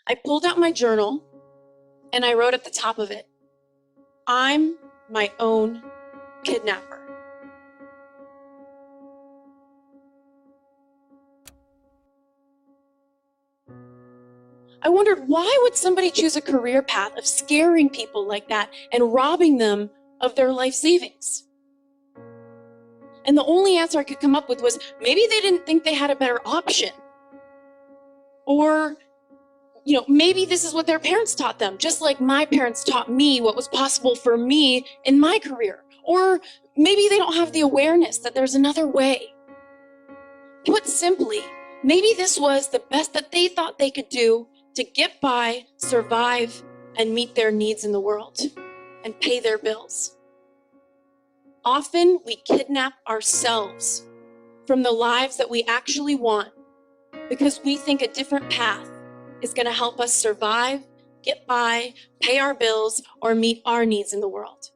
I pulled out my journal and I wrote at the top of it, I'm my own kidnapper. I wondered, why would somebody choose a career path of scaring people like that and robbing them of their life savings? And the only answer I could come up with was, maybe they didn't think they had a better option. Or, maybe this is what their parents taught them, just like my parents taught me what was possible for me in my career. Or maybe they don't have the awareness that there's another way. Put simply, maybe this was the best that they thought they could do to get by, survive, and meet their needs in the world, and pay their bills. Often we kidnap ourselves from the lives that we actually want because we think a different path is going to help us survive, get by, pay our bills, or meet our needs in the world.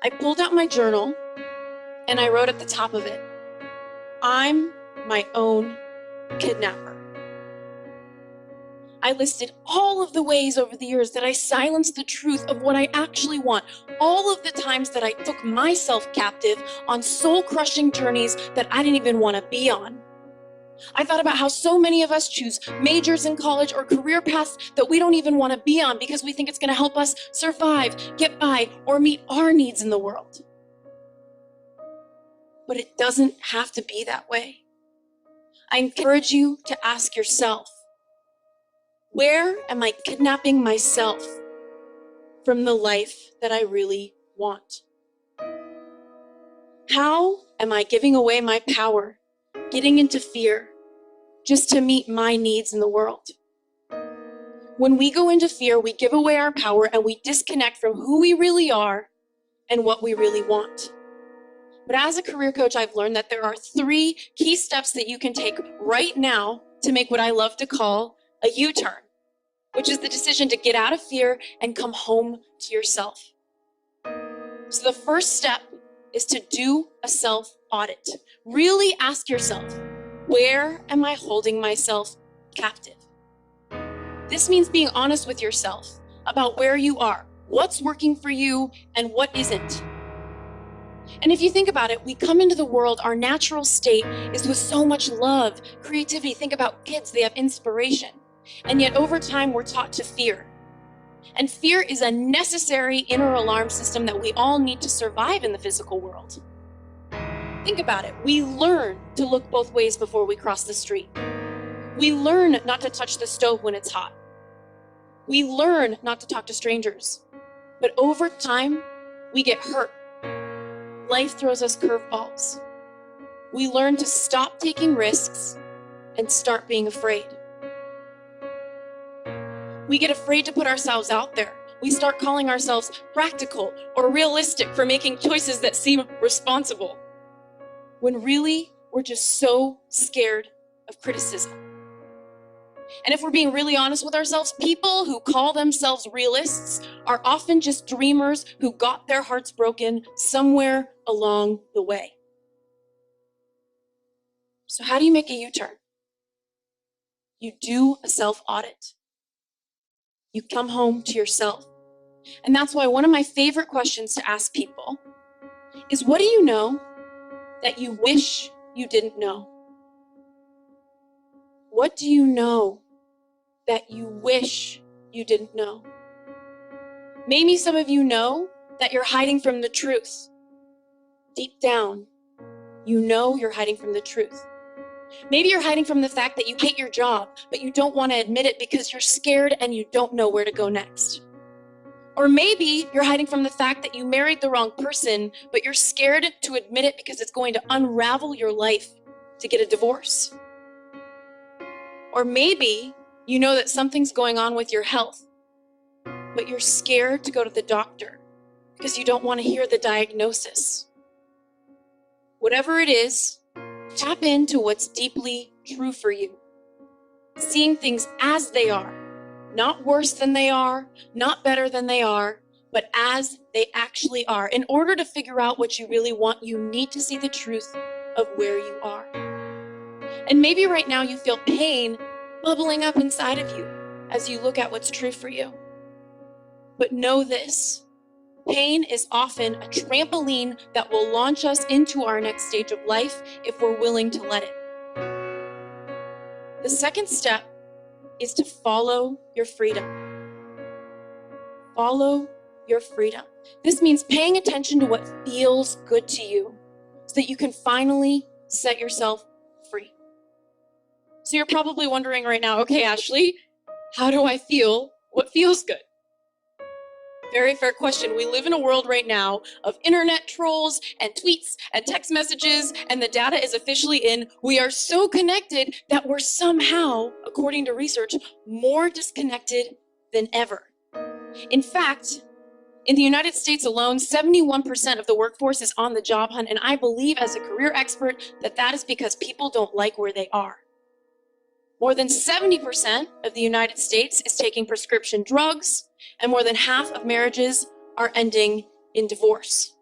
I pulled out my journal and I wrote at the top of it, I'm my own kidnapper. I listed all of the ways over the years that I silenced the truth of what I actually want, all of the times that I took myself captive on soul-crushing journeys that I didn't even want to be on. I thought about how so many of us choose majors in college or career paths that we don't even want to be on because we think it's going to help us survive, get by, or meet our needs in the world. But it doesn't have to be that way. I encourage you to ask yourself, where am I kidnapping myself from the life that I really want? How am I giving away my power, getting into fear, just to meet my needs in the world? When we go into fear, we give away our power and we disconnect from who we really are and what we really want. But as a career coach, I've learned that there are 3 key steps that you can take right now to make what I love to call a U-turn, which is the decision to get out of fear and come home to yourself. So the first step is to do a self-audit. Really ask yourself, where am I holding myself captive? This means being honest with yourself about where you are, what's working for you, and what isn't. And if you think about it, we come into the world, our natural state is with so much love, creativity. Think about kids, they have inspiration. And yet over time, we're taught to fear. And fear is a necessary inner alarm system that we all need to survive in the physical world. Think about it. We learn to look both ways before we cross the street. We learn not to touch the stove when it's hot. We learn not to talk to strangers. But over time, we get hurt. Life throws us curveballs. We learn to stop taking risks and start being afraid. We get afraid to put ourselves out there. We start calling ourselves practical or realistic for making choices that seem responsible, when really we're just so scared of criticism. And if we're being really honest with ourselves, people who call themselves realists are often just dreamers who got their hearts broken somewhere along the way. So how do you make a U-turn? You do a self-audit. You come home to yourself. And that's why one of my favorite questions to ask people is, what do you know that you wish you didn't know? What do you know that you wish you didn't know? Maybe some of you know that you're hiding from the truth. Deep down, you know you're hiding from the truth. Maybe you're hiding from the fact that you hate your job, but you don't want to admit it because you're scared and you don't know where to go next. Or maybe you're hiding from the fact that you married the wrong person, but you're scared to admit it because it's going to unravel your life to get a divorce. Or maybe you know that something's going on with your health, but you're scared to go to the doctor because you don't want to hear the diagnosis. Whatever it is, tap into what's deeply true for you. Seeing things as they are, not worse than they are, not better than they are, but as they actually are. In order to figure out what you really want, you need to see the truth of where you are. And maybe right now you feel pain bubbling up inside of you as you look at what's true for you. But know this, pain is often a trampoline that will launch us into our next stage of life if we're willing to let it. The second step is to follow your freedom. Follow your freedom. This means paying attention to what feels good to you so that you can finally set yourself free. So you're probably wondering right now, okay, Ashley, how do I feel what feels good? Very fair question. We live in a world right now of internet trolls and tweets and text messages, and the data is officially in. We are so connected that we're somehow, according to research, more disconnected than ever. In fact, in the United States alone, 71% of the workforce is on the job hunt, and I believe as a career expert that that is because people don't like where they are. More than 70% of the United States is taking prescription drugs, and more than half of marriages are ending in divorce.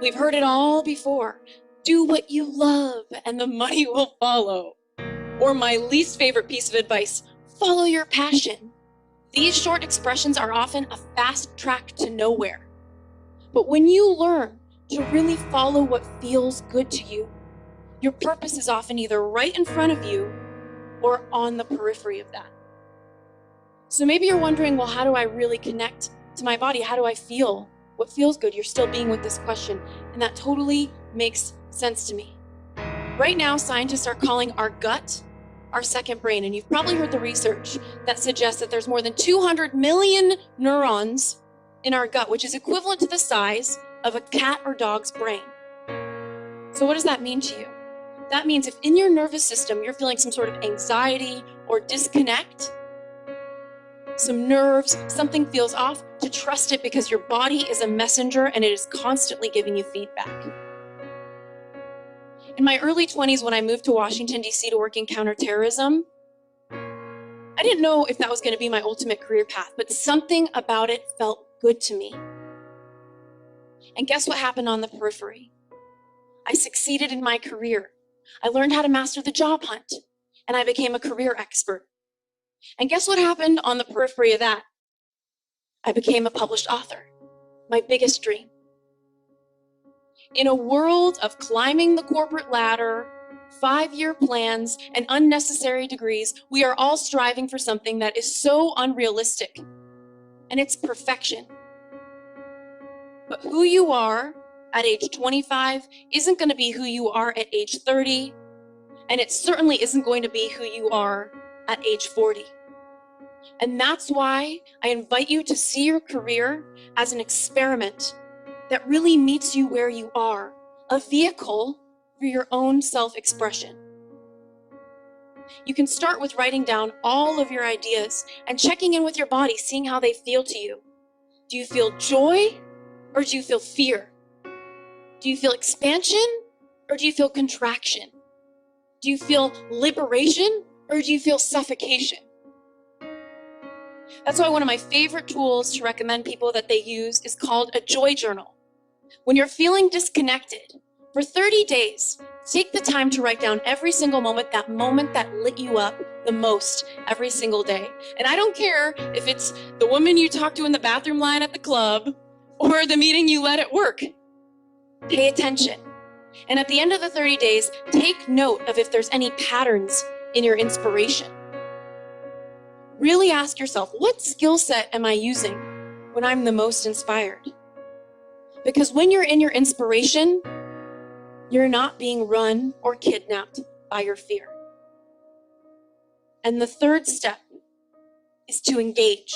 We've heard it all before. Do what you love and the money will follow. Or my least favorite piece of advice, follow your passion. These short expressions are often a fast track to nowhere. But when you learn to really follow what feels good to you, your purpose is often either right in front of you or on the periphery of that. So maybe you're wondering, well, how do I really connect to my body? How do I feel what feels good? You're still being with this question, and that totally makes sense to me. Right now, scientists are calling our gut our second brain, and you've probably heard the research that suggests that there's more than 200 million neurons in our gut, which is equivalent to the size of a cat or dog's brain. So what does that mean to you? That means if in your nervous system you're feeling some sort of anxiety or disconnect, some nerves, something feels off, to trust it because your body is a messenger and it is constantly giving you feedback. In my early 20s, when I moved to Washington, D.C. to work in counterterrorism, I didn't know if that was going to be my ultimate career path, but something about it felt good to me. And guess what happened on the periphery? I succeeded in my career. I learned how to master the job hunt, and I became a career expert. And guess what happened on the periphery of that? I became a published author, my biggest dream. In a world of climbing the corporate ladder, 5-year plans, and unnecessary degrees, we are all striving for something that is so unrealistic, and it's perfection. But who you are at age 25 isn't going to be who you are at age 30, and it certainly isn't going to be who you are at age 40. And that's why I invite you to see your career as an experiment that really meets you where you are, a vehicle for your own self-expression. You can start with writing down all of your ideas and checking in with your body, seeing how they feel to you. Do you feel joy or do you feel fear? Do you feel expansion or do you feel contraction? Do you feel liberation or do you feel suffocation? That's why one of my favorite tools to recommend people that they use is called a joy journal. When you're feeling disconnected, for 30 days, take the time to write down every single moment that lit you up the most every single day. And I don't care if it's the woman you talked to in the bathroom line at the club or the meeting you led at work. Pay attention. And at the end of the 30 days, take note of if there's any patterns in your inspiration. Really ask yourself, what skill set am I using when I'm the most inspired? Because when you're in your inspiration, you're not being run or kidnapped by your fear. And the third step is to engage.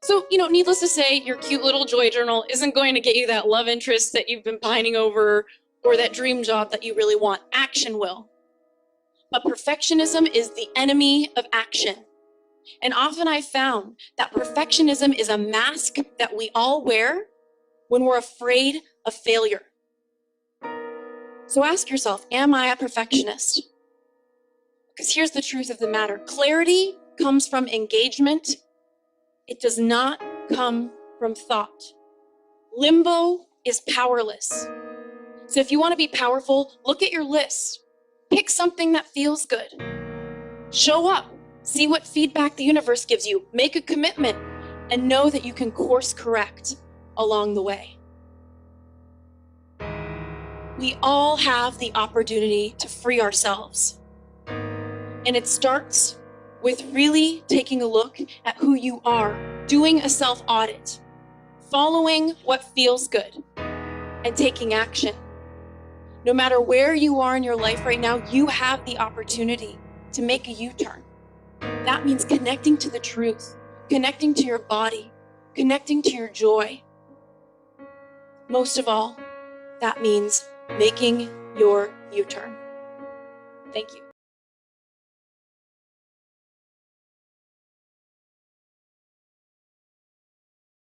So, needless to say, your cute little joy journal isn't going to get you that love interest that you've been pining over or that dream job that you really want. Action will. But perfectionism is the enemy of action. And often I've found that perfectionism is a mask that we all wear when we're afraid of failure. So ask yourself, am I a perfectionist? Because here's the truth of the matter. Clarity comes from engagement. It does not come from thought. Limbo is powerless. So if you want to be powerful, look at your list. Pick something that feels good. Show up. See what feedback the universe gives you. Make a commitment and know that you can course correct along the way. We all have the opportunity to free ourselves. And it starts with really taking a look at who you are, doing a self-audit, following what feels good, and taking action. No matter where you are in your life right now, you have the opportunity to make a U-turn. That means connecting to the truth, connecting to your body, connecting to your joy. Most of all, that means making your U-turn. Thank you.